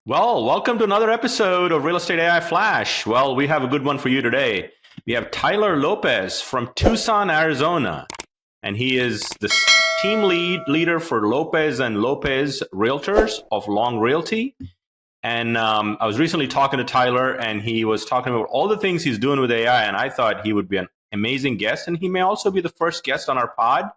Well, welcome to another episode of Real Estate AI Flash. Well, we have a good one for you today. We have Tyler Lopez from Tucson, Arizona, and he is the team leader for Lopez and Lopez Realtors of Long Realty. And I was recently talking to Tyler, and he was talking about all the things he's doing with AI, and I thought he would be an amazing guest, and he may also be the first guest on our pod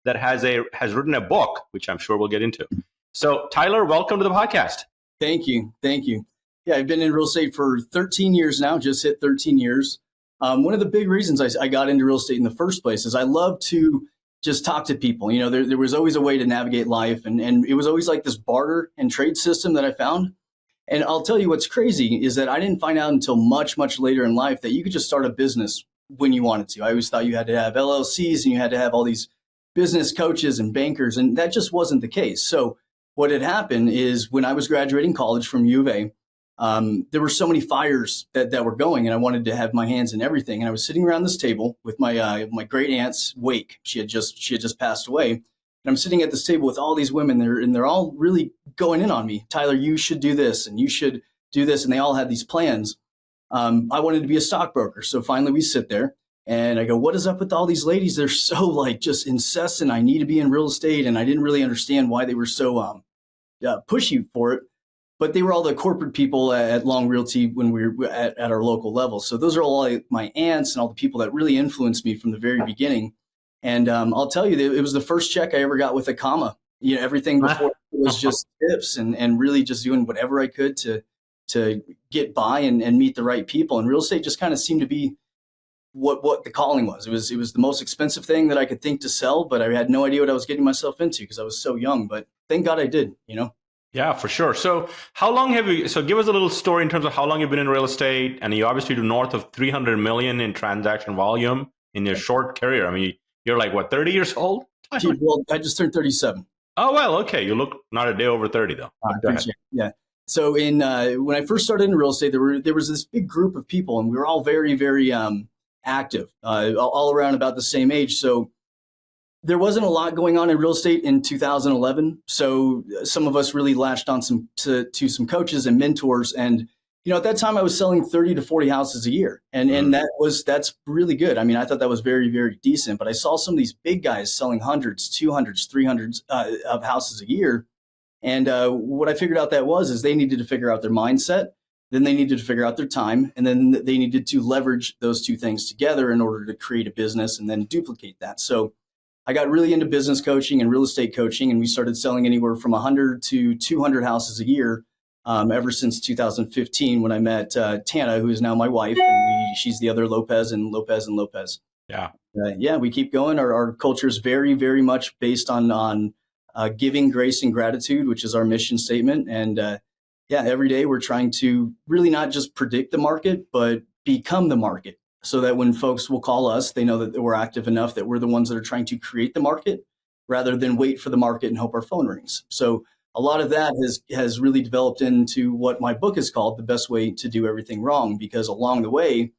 that has written a book, which I'm sure we'll get into. So, Tyler, welcome to the podcast. Thank you. Thank you. Yeah, I've been in real estate for 13 years now, just hit 13 years. One of the big reasons I got into real estate in the first place is I love to just talk to people. You know, there was always a way to navigate life, and it was always like this barter and trade system that I found. And I'll tell you what's crazy is that I didn't find out until much, much later in life that you could just start a business when you wanted to. I always thought you had to have LLCs and you had to have all these business coaches and bankers, and that just wasn't the case. So what had happened is when I was graduating college from U of A, there were so many fires that were going, and I wanted to have my hands in everything. And I was sitting around this table with my great aunt's wake. She had just passed away, and I'm sitting at this table with all these women there, and they're all really going in on me. Tyler, you should do this, and you should do this, and they all had these plans. I wanted to be a stockbroker, so finally we sit there. And I go, what is up with all these ladies? They're so just incessant. I need to be in real estate. And I didn't really understand why they were so pushy for it. But they were all the corporate people at Long Realty when we were at our local level. So those are all my aunts and all the people that really influenced me from the very beginning. And I'll tell you, it was the first check I ever got with a comma. You know, everything before was just tips and really just doing whatever I could to get by and meet the right people. And real estate just kind of seemed to be what the calling was. It was the most expensive thing that I could think to sell, but I had no idea what I was getting myself into because I was so young. But thank God I did, you know? Yeah, for sure. So how long so give us a little story in terms of how long you've been in real estate, and you obviously do north of 300 million in transaction volume in your short career. I mean, you're like, what, 30 years old? Well, I just turned 37. Oh, well, okay. You look not a day over 30 though. Yeah. So when I first started in real estate, there was this big group of people, and we were all very, very, active, all around about the same age. So there wasn't a lot going on in real estate in 2011. So some of us really latched on to some coaches and mentors. And, you know, at that time I was selling 30 to 40 houses a year. And that's really good. I mean, I thought that was very, very decent, but I saw some of these big guys selling hundreds, 200s, 300s of houses a year. And what I figured out is they needed to figure out their mindset. Then they needed to figure out their time, and then they needed to leverage those two things together in order to create a business and then duplicate that. So I got really into business coaching and real estate coaching, and we started selling anywhere from 100 to 200 houses a year ever since 2015 when I met Tana, who is now my wife, and she's the other Lopez and Lopez and Lopez. Yeah. We keep going. Our culture is very, very much based on giving, grace, and gratitude, which is our mission statement. And every day we're trying to really not just predict the market, but become the market so that when folks will call us, they know that we're active enough that we're the ones that are trying to create the market rather than wait for the market and hope our phone rings. So a lot of that has really developed into what my book is called, The Best Way to Do Everything Wrong, because along the way,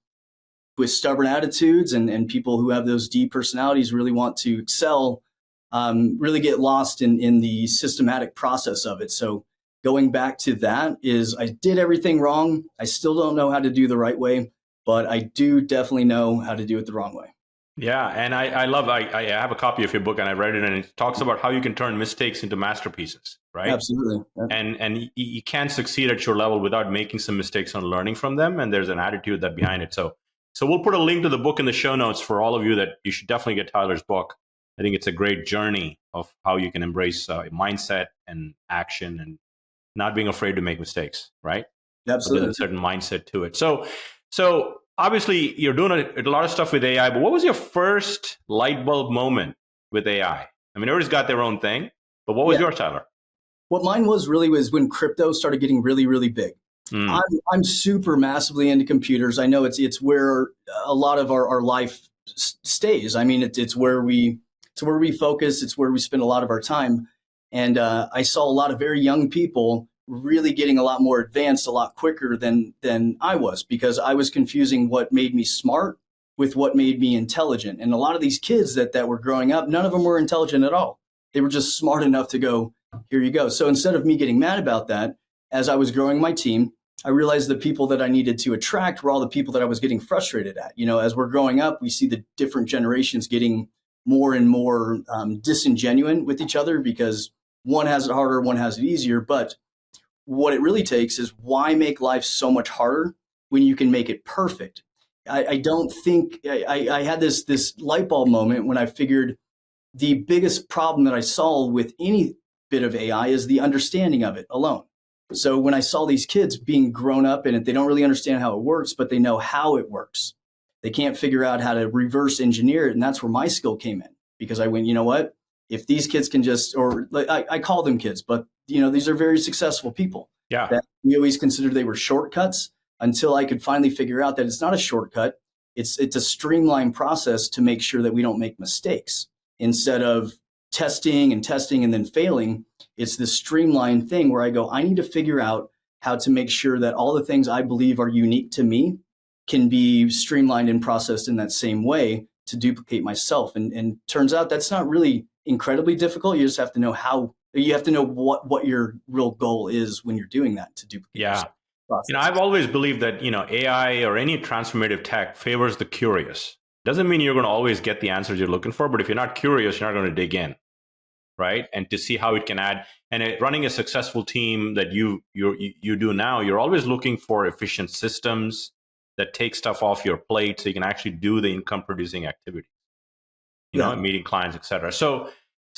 with stubborn attitudes and people who have those deep personalities really want to excel, really get lost in the systematic process of it. So going back to that is I did everything wrong. I still don't know how to do the right way, but I do definitely know how to do it the wrong way. Yeah. And I have a copy of your book and I read it, and it talks about how you can turn mistakes into masterpieces, right? Absolutely. And you can't succeed at your level without making some mistakes and learning from them. And there's an attitude that behind it. So we'll put a link to the book in the show notes for all of you that you should definitely get Tyler's book. I think it's a great journey of how you can embrace mindset and action and not being afraid to make mistakes, right? Absolutely. There's a certain mindset to it. So obviously you're doing a lot of stuff with AI, but what was your first light bulb moment with AI? I mean, everybody's got their own thing, but what was yours, Tyler? What mine was when crypto started getting really, really big. I'm super massively into computers. I know it's where a lot of our life stays. I mean, it's where we focus. It's where we spend a lot of our time. And I saw a lot of very young people really getting a lot more advanced a lot quicker than I was, because I was confusing what made me smart with what made me intelligent. And a lot of these kids that were growing up, none of them were intelligent at all. They were just smart enough to go, here you go. So instead of me getting mad about that, as I was growing my team, I realized the people that I needed to attract were all the people that I was getting frustrated at. As we're growing up, we see the different generations getting more and more disingenuine with each other because one has it harder, one has it easier. But what it really takes is, why make life so much harder when you can make it perfect? I don't think I had this light bulb moment when I figured the biggest problem that I solve with any bit of AI is the understanding of it alone. So when I saw these kids being grown up in it, they don't really understand how it works, but they know how it works. They can't figure out how to reverse engineer it. And that's where my skill came in, because I went, you know what? If these kids can just, or like, I call them kids, but these are very successful people. Yeah. That we always considered they were shortcuts, until I could finally figure out that it's not a shortcut. It's a streamlined process to make sure that we don't make mistakes. Instead of testing and then failing, it's this streamlined thing where I go, I need to figure out how to make sure that all the things I believe are unique to me can be streamlined and processed in that same way to duplicate myself. And turns out that's not really incredibly difficult. You just have to know how. You have to know what your real goal is when you're doing that to duplicate yourself. I've always believed that, AI or any transformative tech favors the curious. Doesn't mean you're going to always get the answers you're looking for, but if you're not curious, you're not going to dig in, right? And to see how it can add. And running a successful team that you do now, you're always looking for efficient systems that take stuff off your plate so you can actually do the income producing activities, meeting clients, et cetera. So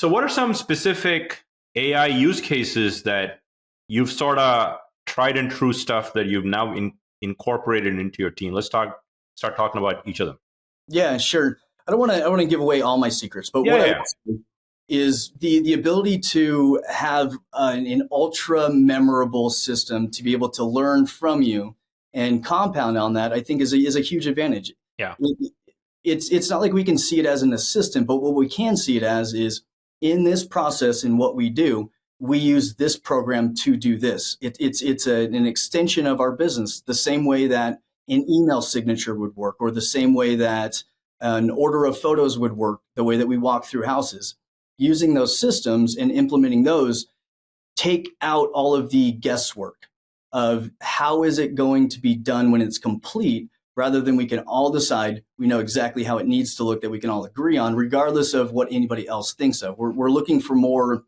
what are some specific AI use cases that you've sort of tried and true stuff that you've now incorporated into your team? Let's start talking about each of them. Yeah, sure. I don't want to give away all my secrets, but what I will say is the ability to have an ultra memorable system to be able to learn from you and compound on that, I think is a huge advantage. Yeah. It's not like we can see it as an assistant, but what we can see it as is, in this process, in what we do, we use this program to do this. It's an extension of our business, the same way that an email signature would work, or the same way that an order of photos would work, the way that we walk through houses. Using those systems and implementing those take out all of the guesswork of how is it going to be done when it's complete, rather than we can all decide, we know exactly how it needs to look, that we can all agree on, regardless of what anybody else thinks of. We're looking for more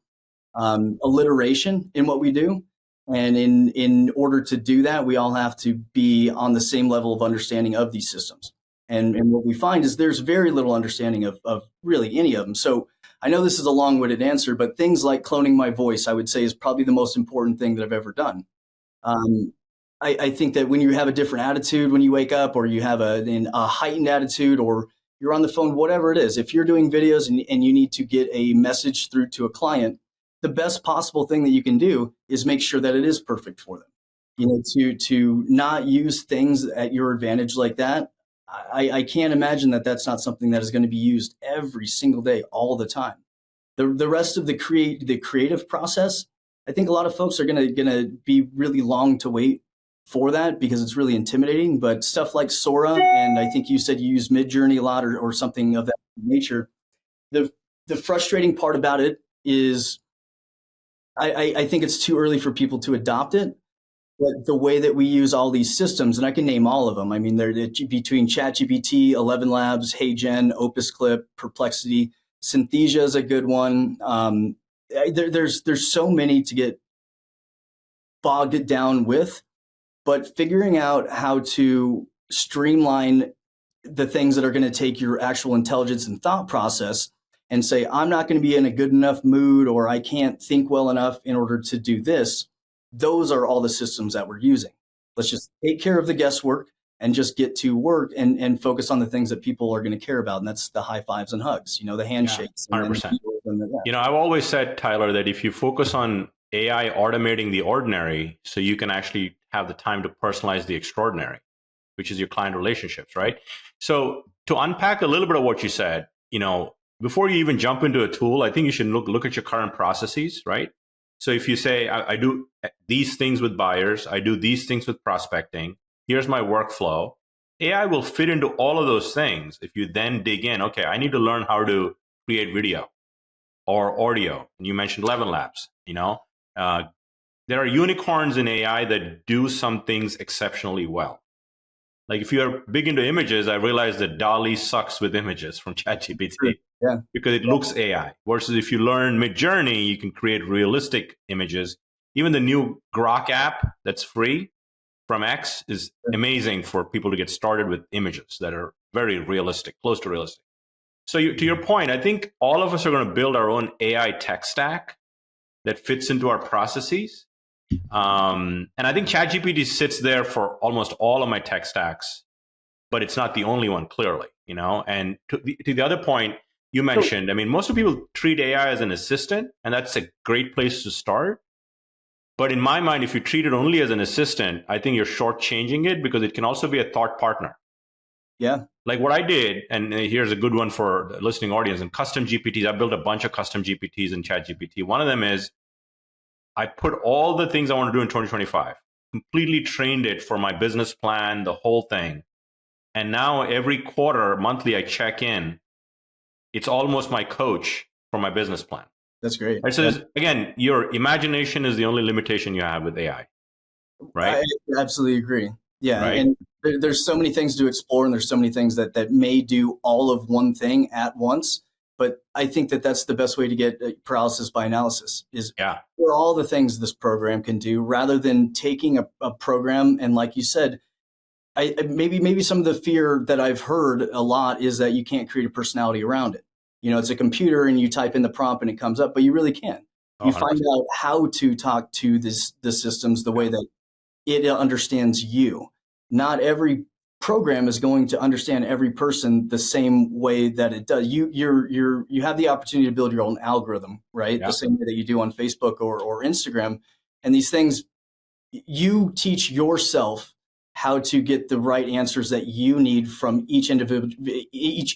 alliteration in what we do. And in order to do that, we all have to be on the same level of understanding of these systems. And what we find is there's very little understanding of really any of them. So I know this is a long-winded answer, but things like cloning my voice, I would say, is probably the most important thing that I've ever done. I think that when you have a different attitude when you wake up, or you have a heightened attitude, or you're on the phone, whatever it is, if you're doing videos and you need to get a message through to a client, the best possible thing that you can do is make sure that it is perfect for them. To not use things at your advantage like that, I can't imagine that that's not something that is going to be used every single day, all the time. The rest of the creative process, I think a lot of folks are going to be really long to wait for that, because it's really intimidating. But stuff like Sora, and I think you said you use Midjourney a lot, or something of that nature. The frustrating part about it is, I think it's too early for people to adopt it. But the way that we use all these systems, and I can name all of them. I mean, they're between ChatGPT, 11 Labs, HeyGen, Opus Clip, Perplexity. Synthesia is a good one. There's so many to get bogged down with, but figuring out how to streamline the things that are going to take your actual intelligence and thought process and say, I'm not going to be in a good enough mood, or I can't think well enough in order to do this. Those are all the systems that we're using. Let's just take care of the guesswork and just get to work and focus on the things that people are going to care about. And that's the high fives and hugs, the handshakes. 100%. I've always said, Tyler, that if you focus on AI automating the ordinary, so you can actually have the time to personalize the extraordinary, which is your client relationships, right? So to unpack a little bit of what you said, before you even jump into a tool, I think you should look at your current processes, right? So if you say, I do these things with buyers, I do these things with prospecting, here's my workflow, AI will fit into all of those things. If you then dig in, okay, I need to learn how to create video or audio. And you mentioned 11 Labs, there are unicorns in AI that do some things exceptionally well. Like if you're big into images, I realized that DALL-E sucks with images from ChatGPT Yeah. because it looks AI. Versus if you learn Midjourney, you can create realistic images. Even the new Grok app that's free from X is amazing for people to get started with images that are very realistic, close to realistic. So to your point, I think all of us are going to build our own AI tech stack that fits into our processes. And I think ChatGPT sits there for almost all of my tech stacks, but it's not the only one, clearly, you know. And to the other point you mentioned, I mean, most of people treat AI as an assistant, and that's a great place to start. But in my mind, if you treat it only as an assistant, I think you're shortchanging it because it can also be a thought partner. Yeah. Like what I did, and here's a good one for the listening audience, and custom GPTs. I built a bunch of custom GPTs in ChatGPT. One of them is I put all the things I want to do in 2025, completely trained it for my business plan, the whole thing. And now every quarter, monthly, I check in. It's almost my coach for my business plan. That's great. Right? So again, your imagination is the only limitation you have with AI, right? I absolutely agree. Yeah. Right? And there's so many things to explore, and there's so many things that may do all of one thing at once. But I think that's the best way to get paralysis by analysis is for all the things this program can do, rather than taking a program. And like you said, maybe some of the fear that I've heard a lot is that you can't create a personality around it. You know, it's a computer and you type in the prompt and it comes up, but you really can. You 100%. find out how to talk to the systems the way that it understands you. Not every program is going to understand every person the same way that it does. You have the opportunity to build your own algorithm, right? The same way that you do on Facebook or Instagram. And these things, you teach yourself how to get the right answers that you need from each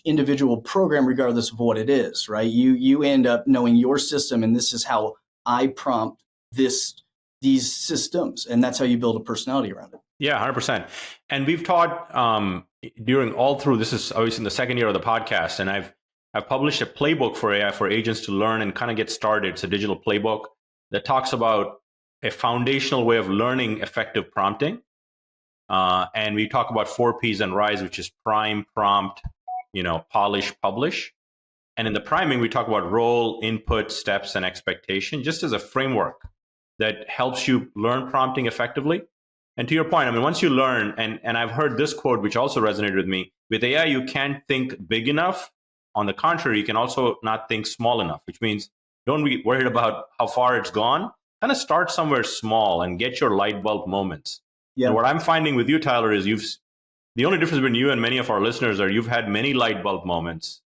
individual program, regardless of what it is, right? You end up knowing your system, and this is how I prompt these systems, and that's how you build a personality around it. Yeah, 100%. And we've taught during all through, this is obviously in the second year of the podcast, and I've published a playbook for AI for agents to learn and kind of get started. It's a digital playbook that talks about a foundational way of learning effective prompting. And we talk about 4 Ps and RISE, which is prime, prompt, polish, publish. And in the priming, we talk about role, input, steps, and expectation, just as a framework that helps you learn prompting effectively. And to your point, I mean, once you learn, and I've heard this quote, which also resonated with me, with AI, you can't think big enough. On the contrary, you can also not think small enough, which means don't be worried about how far it's gone. Kind of start somewhere small and get your light bulb moments. Yeah. And what I'm finding with you, Tyler, is the only difference between you and many of our listeners are you've had many light bulb moments,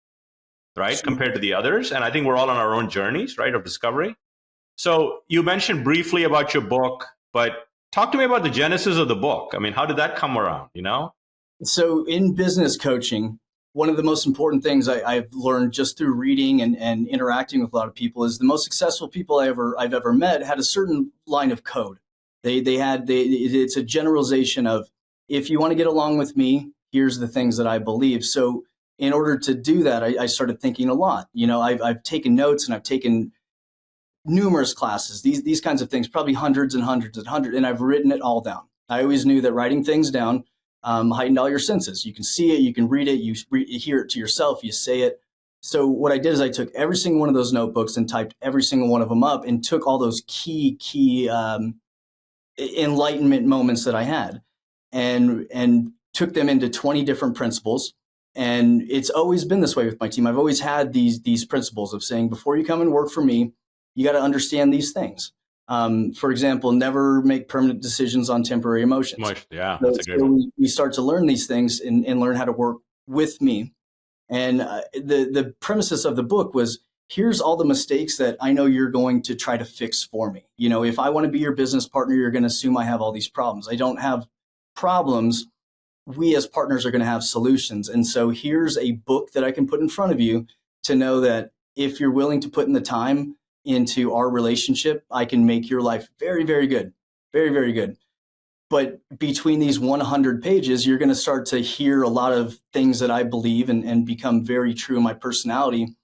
right, compared to the others. And I think we're all on our own journeys, right, of discovery. So you mentioned briefly about your book, but talk to me about the genesis of the book. I mean, how did that come around, So in business coaching, one of the most important things I've learned just through reading and interacting with a lot of people is the most successful people I've ever met had a certain line of code. It's a generalization of, if you want to get along with me, here's the things that I believe. So in order to do that, I started thinking a lot. I've taken notes, and I've taken numerous classes, these kinds of things, probably hundreds and hundreds and hundreds, and I've written it all down. I always knew that writing things down heightened all your senses. You can see it, you can read it, you hear it to yourself, you say it. So what I did is I took every single one of those notebooks and typed every single one of them up, and took all those key enlightenment moments that I had, and took them into 20 different principles. And it's always been this way with my team. I've always had these principles of saying, before you come and work for me, you got to understand these things. For example, never make permanent decisions on temporary emotions. Yeah, that's a great one. We start to learn these things and learn how to work with me. And the premises of the book was, here's all the mistakes that I know you're going to try to fix for me. If I want to be your business partner, you're going to assume I have all these problems. I don't have problems. We as partners are going to have solutions. And so here's a book that I can put in front of you to know that if you're willing to put in the time into our relationship, I can make your life very, very good. Very, very good. But between these 100 pages, you're going to start to hear a lot of things that I believe and become very true in my personality.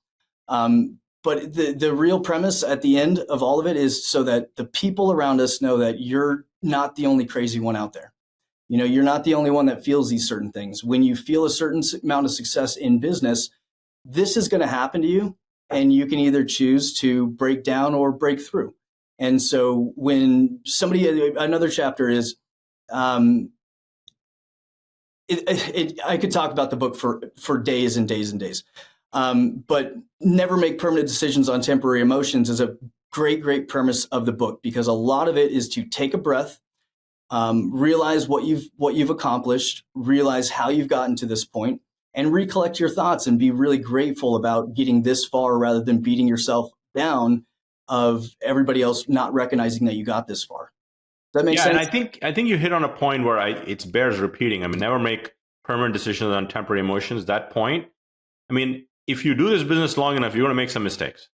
But the real premise at the end of all of it is so that the people around us know that you're not the only crazy one out there. You know, you're not the only one that feels these certain things. When you feel a certain amount of success in business, this is going to happen to you, and you can either choose to break down or break through. And so when another chapter is, I could talk about the book for days and days and days. But never make permanent decisions on temporary emotions is a great premise of the book, because a lot of it is to take a breath, realize what you've accomplished, realize how you've gotten to this point, and recollect your thoughts and be really grateful about getting this far rather than beating yourself down of everybody else not recognizing that you got this far. Does that make sense? And I think you hit on a point where it bears repeating. I mean, never make permanent decisions on temporary emotions. That point, I mean, if you do this business long enough, you're going to make some mistakes.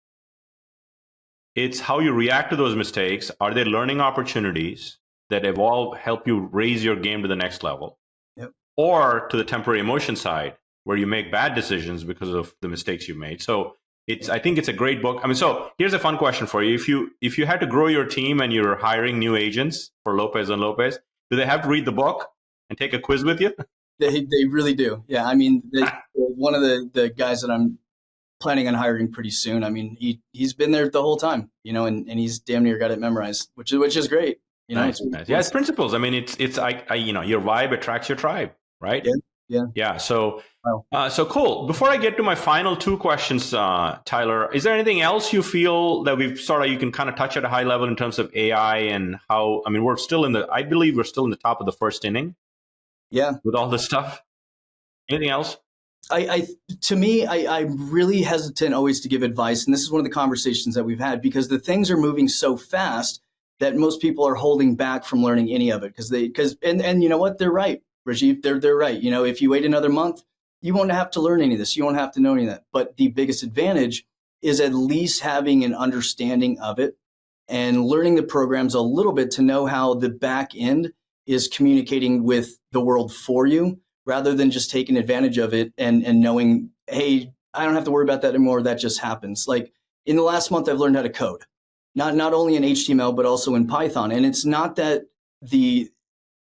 It's how you react to those mistakes. Are they learning opportunities that help you raise your game to the next level? Yep. Or to the temporary emotion side, where you make bad decisions because of the mistakes you made. So I think it's a great book. I mean, so here's a fun question for you. If you had to grow your team and you're hiring new agents for Lopez and Lopez, do they have to read the book and take a quiz with you? They really do. Yeah. I mean, one of the guys that I'm planning on hiring pretty soon, I mean, he's been there the whole time, you know, and he's damn near got it memorized, which is great. You know, nice. Yeah, it's principles. I mean, it's you know, your vibe attracts your tribe, right? Yeah. So, wow. So cool. Before I get to my final two questions, Tyler, is there anything else you feel that you can kind of touch at a high level in terms of AI and how? I mean, I believe we're still in the top of the first inning. Yeah. With all this stuff. Anything else? To me, I'm really hesitant always to give advice, and this is one of the conversations that we've had, because the things are moving so fast that most people are holding back from learning any of it and you know what? They're right, Rajiv. They're right. You know, if you wait another month, you won't have to learn any of this. You won't have to know any of that. But the biggest advantage is at least having an understanding of it and learning the programs a little bit to know how the back end is communicating with the world for you, rather than just taking advantage of it and knowing, hey, I don't have to worry about that anymore. That just happens. Like in the last month, I've learned how to code, not only in HTML, but also in Python. And it's not that the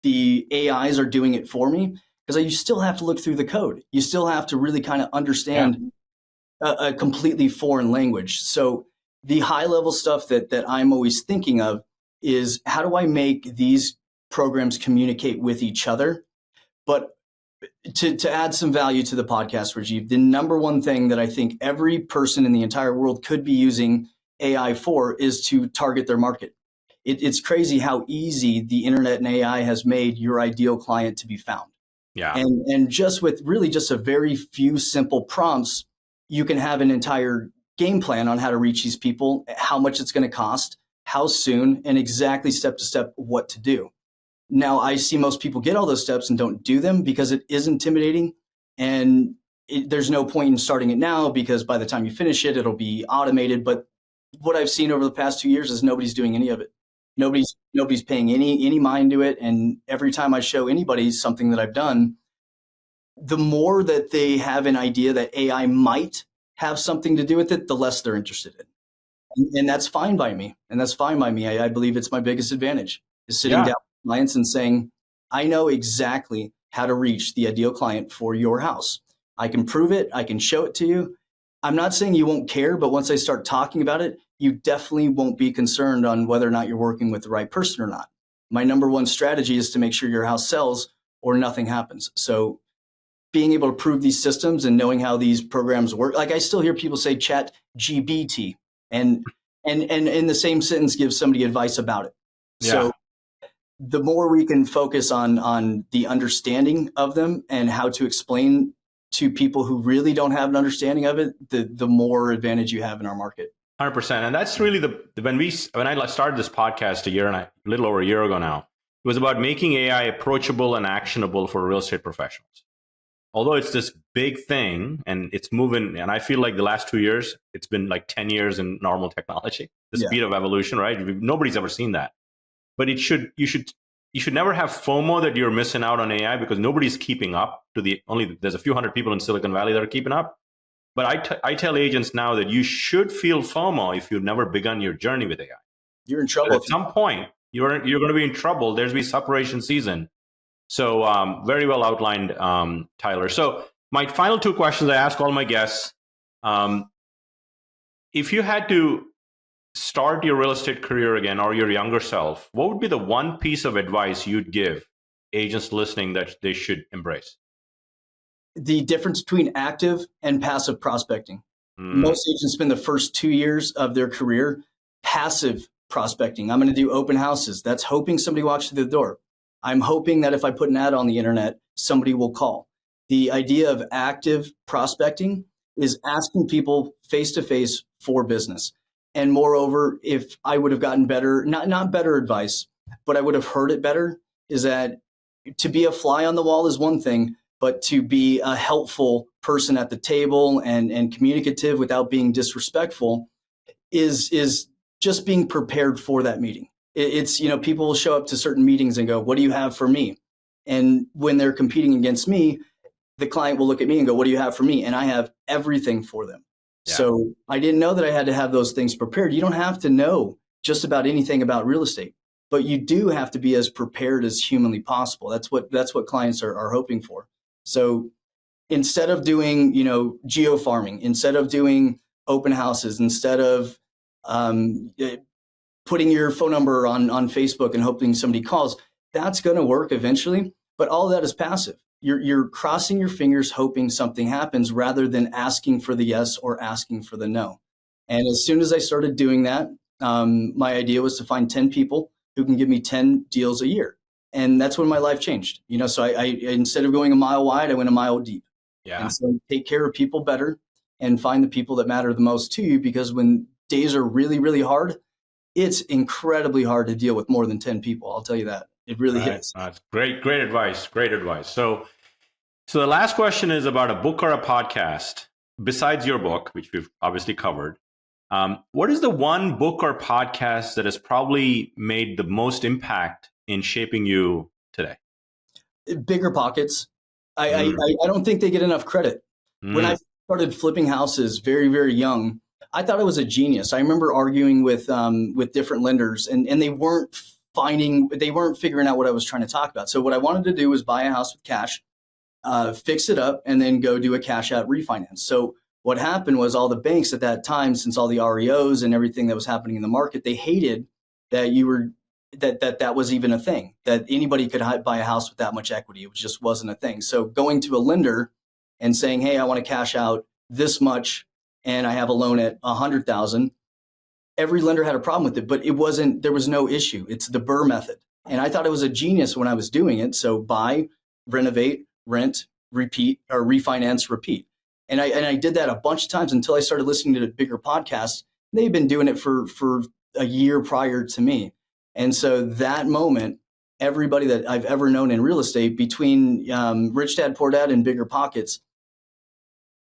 AIs are doing it for me, because you still have to look through the code. You still have to really kind of understand a completely foreign language. So the high level stuff that I'm always thinking of is, how do I make these programs communicate with each other? But to add some value to the podcast, Rajiv, the number one thing that I think every person in the entire world could be using AI for is to target their market. It's crazy how easy the internet and AI has made your ideal client to be found. Yeah. And just with really just a very few simple prompts, you can have an entire game plan on how to reach these people, how much it's going to cost, how soon, and exactly step to step what to do. Now, I see most people get all those steps and don't do them because it is intimidating, and there's no point in starting it now, because by the time you finish it, it'll be automated. But what I've seen over the past 2 years is nobody's doing any of it. Nobody's paying any mind to it. And every time I show anybody something that I've done, the more that they have an idea that AI might have something to do with it, the less they're interested in. And that's fine by me. I believe it's my biggest advantage, is sitting down with clients and saying, I know exactly how to reach the ideal client for your house. I can prove it. I can show it to you. I'm not saying you won't care, but once I start talking about it, you definitely won't be concerned on whether or not you're working with the right person or not. My number one strategy is to make sure your house sells or nothing happens. So being able to prove these systems and knowing how these programs work, like I still hear people say chat GBT and in the same sentence give somebody advice about it. Yeah. So the more we can focus on the understanding of them and how to explain to people who really don't have an understanding of it, the more advantage you have in our market. 100%. And that's really when I started this podcast a little over a year ago now, it was about making AI approachable and actionable for real estate professionals. Although it's this big thing and it's moving, and I feel like the last 2 years, it's been like 10 years in normal technology, the speed of evolution, right? Nobody's ever seen that. But you should never have FOMO that you're missing out on AI, because nobody's keeping up there's a few hundred people in Silicon Valley that are keeping up. But I tell agents now that you should feel FOMO if you've never begun your journey with AI. You're in But trouble. at some point, you're going to be in trouble. There's be separation season. So very well outlined, Tyler. So my final two questions I ask all my guests. If you had to start your real estate career again or your younger self, what would be the one piece of advice you'd give agents listening that they should embrace? The difference between active and passive prospecting. Mm. Most agents spend the first 2 years of their career passive prospecting. I'm going to do open houses. That's hoping somebody walks through the door. I'm hoping that if I put an ad on the internet, somebody will call. The idea of active prospecting is asking people face to face for business. And moreover, if I would have gotten better, not better advice, but I would have heard it better, is that to be a fly on the wall is one thing, but to be a helpful person at the table and communicative without being disrespectful is just being prepared for that meeting. It's, people will show up to certain meetings and go, what do you have for me? And when they're competing against me, the client will look at me and go, what do you have for me? And I have everything for them. Yeah. So I didn't know that I had to have those things prepared. You don't have to know just about anything about real estate, but you do have to be as prepared as humanly possible. That's what clients are hoping for. So instead of doing, geo farming, instead of doing open houses, instead of putting your phone number on Facebook and hoping somebody calls, that's going to work eventually. But all that is passive. You're crossing your fingers, hoping something happens rather than asking for the yes or asking for the no. And as soon as I started doing that, my idea was to find 10 people who can give me 10 deals a year. And that's when my life changed. So I instead of going a mile wide, I went a mile deep. Yeah. And so take care of people better and find the people that matter the most to you, because when days are really, really hard, it's incredibly hard to deal with more than 10 people. I'll tell you that. It really is. That's great advice. Great advice. So the last question is about a book or a podcast besides your book, which we've obviously covered. What is the one book or podcast that has probably made the most impact in shaping you today? Bigger Pockets. I don't think they get enough credit. When I started flipping houses very, very young, I thought I was a genius. I remember arguing with different lenders, and they weren't figuring out what I was trying to talk about. So what I wanted to do was buy a house with cash, fix it up, and then go do a cash out refinance. So what happened was all the banks at that time, since all the REOs and everything that was happening in the market, they hated that that was even a thing, that anybody could buy a house with that much equity. It just wasn't a thing. So going to a lender and saying, hey, I want to cash out this much and I have a loan at $100,000. Every lender had a problem with it, but there was no issue. It's the Burr method. And I thought it was a genius when I was doing it. So buy, renovate, rent, repeat, or refinance, repeat. And I did that a bunch of times until I started listening to the Bigger podcasts. They've been doing it for a year prior to me. And so that moment, everybody that I've ever known in real estate, between Rich Dad, Poor Dad and Bigger Pockets,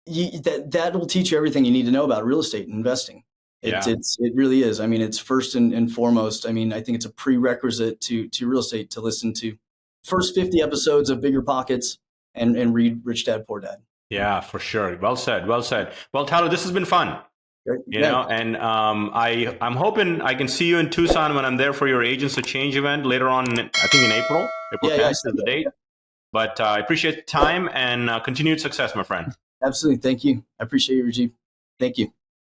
that will teach you everything you need to know about real estate and investing. It really is. I mean, it's first and foremost. I mean, I think it's a prerequisite to real estate to listen to first 50 episodes of Bigger Pockets and read Rich Dad, Poor Dad. Yeah, for sure. Well said. Well, Tyler, this has been fun. Great. You know, and I'm hoping I can see you in Tucson when I'm there for your Agents of Change event later on. I think in April. April 10th is the date. Yeah. But I appreciate the time and continued success, my friend. Absolutely. Thank you. I appreciate you, Rajiv. Thank you.